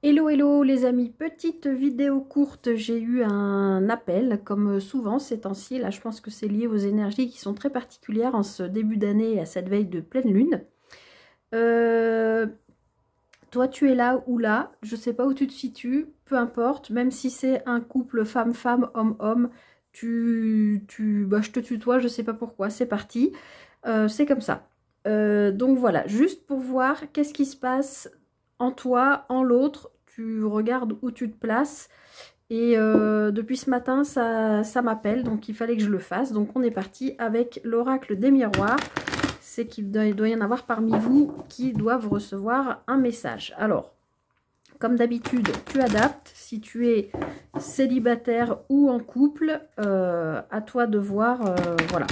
Hello hello les amis, petite vidéo courte, j'ai eu un appel comme souvent ces temps-ci, là je pense que c'est lié aux énergies qui sont très particulières en ce début d'année à cette veille de pleine lune. Euh, Toi tu es là ou là, je sais pas où tu te situes, peu importe, même si c'est un couple femme-femme, homme-homme, je te tutoie, je sais pas pourquoi, c'est parti. C'est comme ça. Donc voilà, juste pour voir qu'est-ce qui se passe en toi, en l'autre, tu regardes où tu te places. Et depuis ce matin, ça m'appelle, donc il fallait que je le fasse. Donc on est parti avec l'oracle des miroirs. C'est qu'il doit y en avoir parmi vous qui doivent recevoir un message. Alors, comme d'habitude, tu adaptes. Si tu es célibataire ou en couple, à toi de voir, voilà.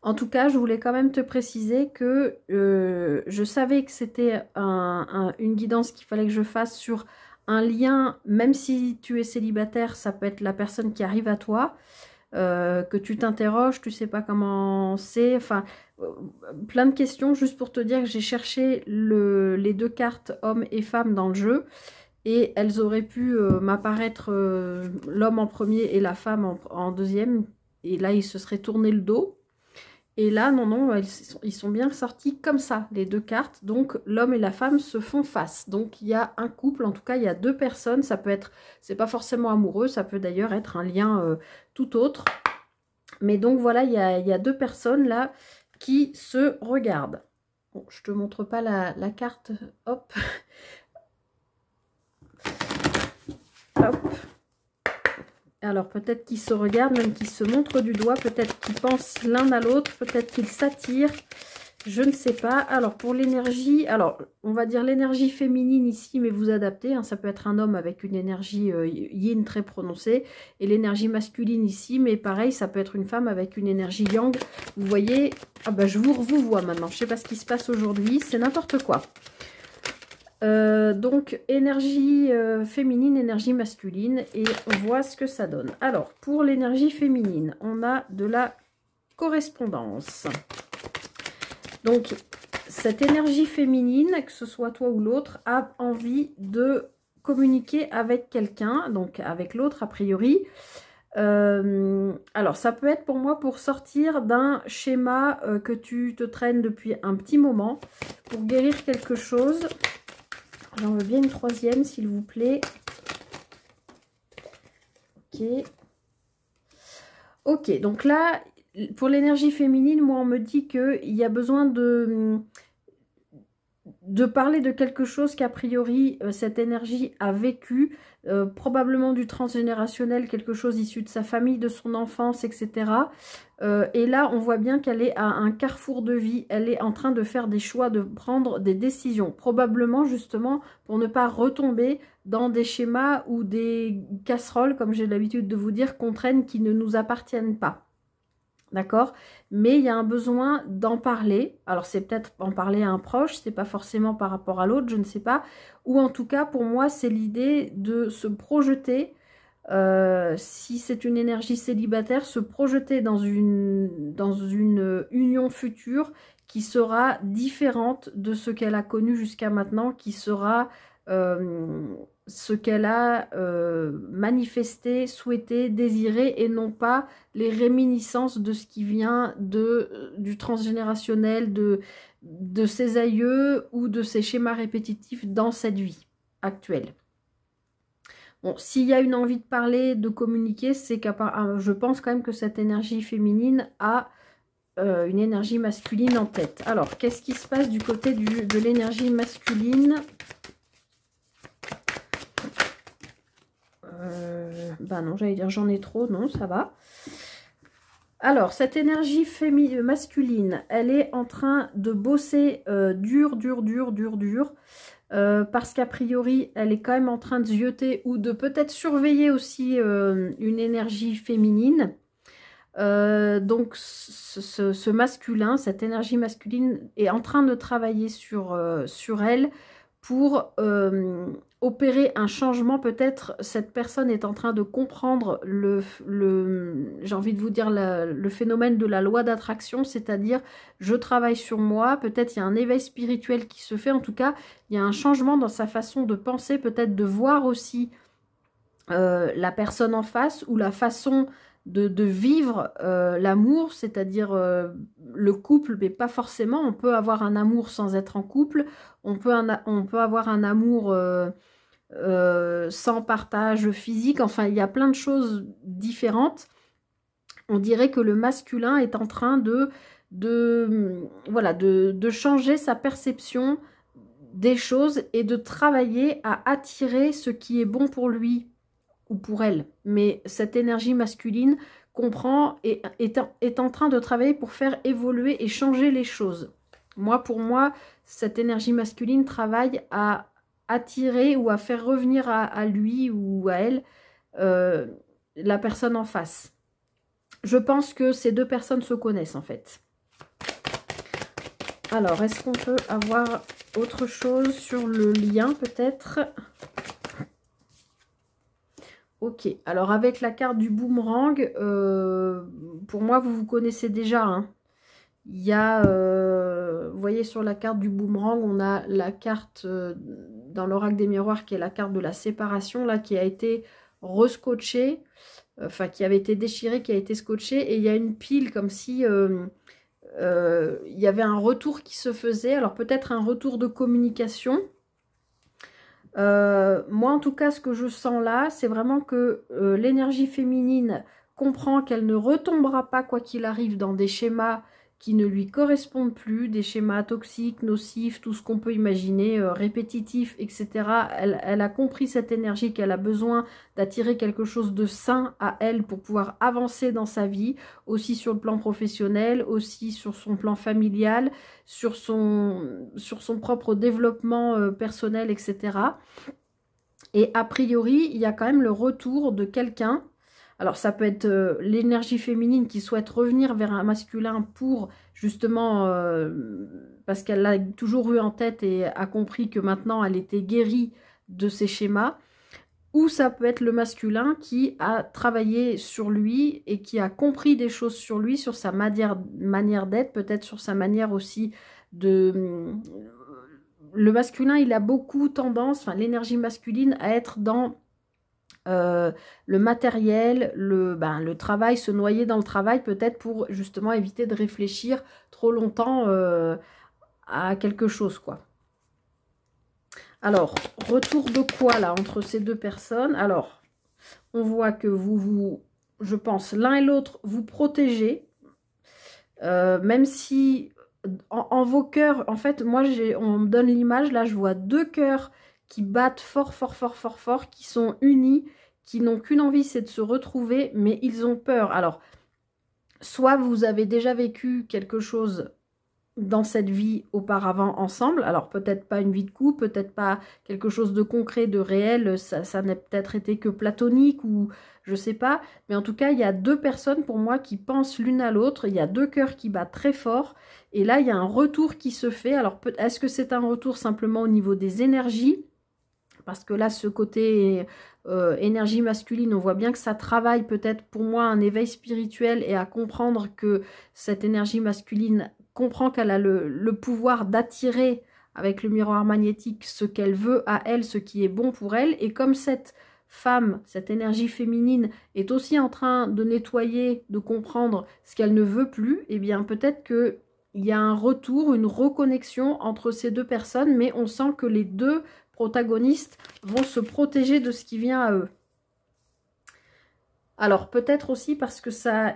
En tout cas, je voulais quand même te préciser que je savais que c'était une guidance qu'il fallait que je fasse sur un lien, même si tu es célibataire, ça peut être la personne qui arrive à toi, que tu t'interroges, tu sais pas comment c'est, enfin, euh, plein de questions, juste pour te dire que j'ai cherché les deux cartes homme et femme dans le jeu, et elles auraient pu m'apparaître l'homme en premier et la femme en deuxième, et là il se serait tourné le dos. Et là, non, non, ils sont bien sortis comme ça, les deux cartes. Donc, l'homme et la femme se font face. Donc, il y a un couple, en tout cas, il y a deux personnes. Ça peut être, c'est pas forcément amoureux, ça peut d'ailleurs être un lien tout autre. Mais donc, voilà, il y a deux personnes là qui se regardent. Bon, je te montre pas la carte. Hop, hop. Alors, peut-être qu'ils se regardent, même qu'ils se montrent du doigt. Peut-être qu'ils pensent l'un à l'autre. Peut-être qu'ils s'attirent. Je ne sais pas. Alors, pour l'énergie, alors, on va dire l'énergie féminine ici, mais vous adaptez, hein, ça peut être un homme avec une énergie yin très prononcée, et l'énergie masculine ici, mais pareil, ça peut être une femme avec une énergie yang. Vous voyez, ah bah, je vous vois maintenant. Je ne sais pas ce qui se passe aujourd'hui, c'est n'importe quoi. Donc, énergie féminine, énergie masculine, et on voit ce que ça donne. Alors, pour l'énergie féminine, on a de la correspondance. Donc, cette énergie féminine, que ce soit toi ou l'autre, a envie de communiquer avec quelqu'un, donc avec l'autre a priori. Alors, ça peut être pour moi pour sortir d'un schéma que tu te traînes depuis un petit moment, pour guérir quelque chose. J'en veux bien une troisième, s'il vous plaît. Ok. Ok, donc là, pour l'énergie féminine, moi, on me dit qu'il y a besoin de parler de quelque chose qu'a priori cette énergie a vécu, probablement du transgénérationnel, quelque chose issu de sa famille, de son enfance, etc. Et là, on voit bien qu'elle est à un carrefour de vie, elle est en train de faire des choix, de prendre des décisions, probablement justement pour ne pas retomber dans des schémas ou des casseroles, comme j'ai l'habitude de vous dire, qu'on traîne qui ne nous appartiennent pas. D'accord? Mais il y a un besoin d'en parler. Alors, c'est peut-être en parler à un proche, c'est pas forcément par rapport à l'autre, je ne sais pas. Ou en tout cas, pour moi, c'est l'idée de se projeter, si c'est une énergie célibataire, se projeter dans une union future qui sera différente de ce qu'elle a connu jusqu'à maintenant, qui sera ce qu'elle a manifesté, souhaité, désiré, et non pas les réminiscences de ce qui vient du transgénérationnel, de ses aïeux ou de ses schémas répétitifs dans cette vie actuelle. Bon, s'il y a une envie de parler, de communiquer, c'est je pense quand même que cette énergie féminine a une énergie masculine en tête. Alors, qu'est-ce qui se passe du côté de l'énergie masculine? Bah non, j'allais dire j'en ai trop, non, ça va. Alors, cette énergie masculine, elle est en train de bosser dur, parce qu'a priori, elle est quand même en train de zioter ou de peut-être surveiller aussi une énergie féminine. Donc, ce masculin, cette énergie masculine est en train de travailler sur elle pour opérer un changement. Peut-être cette personne est en train de comprendre j'ai envie de vous dire, le phénomène de la loi d'attraction, c'est-à-dire je travaille sur moi, peut-être il y a un éveil spirituel qui se fait, en tout cas il y a un changement dans sa façon de penser, peut-être de voir aussi la personne en face, ou la façon de vivre l'amour, c'est-à-dire le couple, mais pas forcément. On peut avoir un amour sans être en couple, on peut avoir un amour sans partage physique, enfin il y a plein de choses différentes. On dirait que le masculin est en train voilà, de changer sa perception des choses et de travailler à attirer ce qui est bon pour lui ou pour elle. Mais cette énergie masculine comprend et est en train de travailler pour faire évoluer et changer les choses. Pour moi, cette énergie masculine travaille à attirer ou à faire revenir à lui ou à elle la personne en face. Je pense que ces deux personnes se connaissent en fait. Alors, est-ce qu'on peut avoir autre chose sur le lien peut-être ? Ok, alors avec la carte du boomerang, pour moi, vous connaissez déjà. Hein. Il y a, vous voyez sur la carte du boomerang, on a la carte dans l'oracle des miroirs qui est la carte de la séparation, là, qui a été rescotchée, enfin qui avait été déchirée, qui a été scotchée, et il y a une pile comme si il y avait un retour qui se faisait, alors peut-être un retour de communication. Moi en tout cas ce que je sens là, c'est vraiment que l'énergie féminine comprend qu'elle ne retombera pas quoi qu'il arrive dans des schémas qui ne lui correspondent plus, des schémas toxiques, nocifs, tout ce qu'on peut imaginer, répétitifs, etc. Elle a compris cette énergie, qu'elle a besoin d'attirer quelque chose de sain à elle pour pouvoir avancer dans sa vie, aussi sur le plan professionnel, aussi sur son plan familial, sur son propre développement personnel, etc. Et a priori, il y a quand même le retour de quelqu'un. Alors ça peut être l'énergie féminine qui souhaite revenir vers un masculin pour justement, parce qu'elle l'a toujours eu en tête et a compris que maintenant elle était guérie de ces schémas. Ou ça peut être le masculin qui a travaillé sur lui et qui a compris des choses sur lui, sur sa manière d'être, peut-être sur sa manière aussi de... Le masculin, il a beaucoup tendance, enfin l'énergie masculine, à être dans le matériel, le travail, se noyer dans le travail, peut-être pour justement éviter de réfléchir trop longtemps à quelque chose, quoi. Alors, retour de quoi là entre ces deux personnes? Alors, on voit que je pense, l'un et l'autre, vous protégez, même si en vos cœurs, en fait, moi, on me donne l'image, là, je vois deux cœurs qui battent fort, fort, fort, fort, fort, qui sont unis, qui n'ont qu'une envie, c'est de se retrouver, mais ils ont peur. Alors, soit vous avez déjà vécu quelque chose dans cette vie auparavant ensemble, alors peut-être pas une vie de couple, peut-être pas quelque chose de concret, de réel, ça n'a peut-être été que platonique ou je sais pas, mais en tout cas il y a deux personnes pour moi qui pensent l'une à l'autre, il y a deux cœurs qui battent très fort, et là il y a un retour qui se fait. Alors est-ce que c'est un retour simplement au niveau des énergies? Parce que là, ce côté énergie masculine, on voit bien que ça travaille peut-être pour moi un éveil spirituel et à comprendre que cette énergie masculine comprend qu'elle a le pouvoir d'attirer avec le miroir magnétique ce qu'elle veut à elle, ce qui est bon pour elle. Et comme cette femme, cette énergie féminine est aussi en train de nettoyer, de comprendre ce qu'elle ne veut plus, eh bien peut-être que il y a un retour, une reconnexion entre ces deux personnes, mais on sent que les deux protagonistes vont se protéger de ce qui vient à eux. Alors peut-être aussi parce que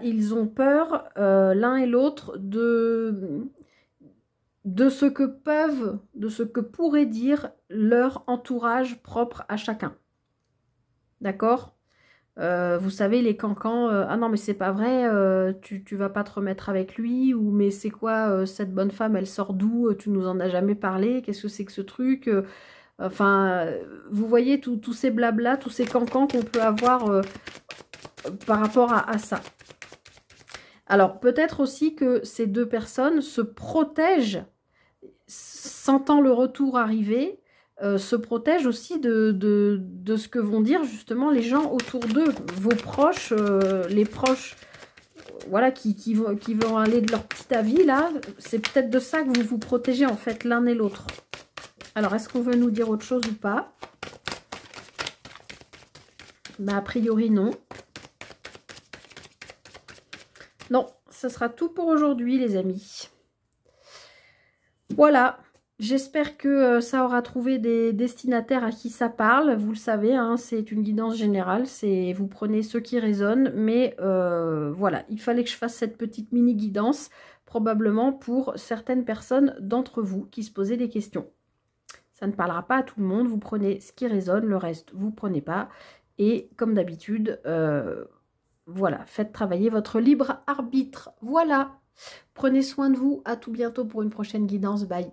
ils ont peur l'un et l'autre de ce que pourrait dire leur entourage propre à chacun. D'accord ? Vous savez, les cancans, ah non mais c'est pas vrai, tu vas pas te remettre avec lui, ou mais c'est quoi cette bonne femme, elle sort d'où, tu nous en as jamais parlé, qu'est-ce que c'est que ce truc, enfin, vous voyez tous ces blabla, tous ces cancans qu'on peut avoir par rapport à ça. Alors peut-être aussi que ces deux personnes se protègent, sentant le retour arriver, se protègent aussi de ce que vont dire justement les gens autour d'eux, vos proches, les proches, voilà, qui vont aller de leur petit avis, là, c'est peut-être de ça que vous vous protégez, en fait, l'un et l'autre. Alors, est-ce qu'on veut nous dire autre chose ou pas? Bah, a priori, non. Non, ce sera tout pour aujourd'hui, les amis. Voilà. J'espère que ça aura trouvé des destinataires à qui ça parle. Vous le savez, hein, c'est une guidance générale. Vous prenez ceux qui résonnent. Mais voilà, il fallait que je fasse cette petite mini-guidance, probablement pour certaines personnes d'entre vous qui se posaient des questions. Ça ne parlera pas à tout le monde. Vous prenez ce qui résonne, le reste, vous ne prenez pas. Et comme d'habitude, voilà, faites travailler votre libre arbitre. Voilà, prenez soin de vous. À tout bientôt pour une prochaine guidance. Bye.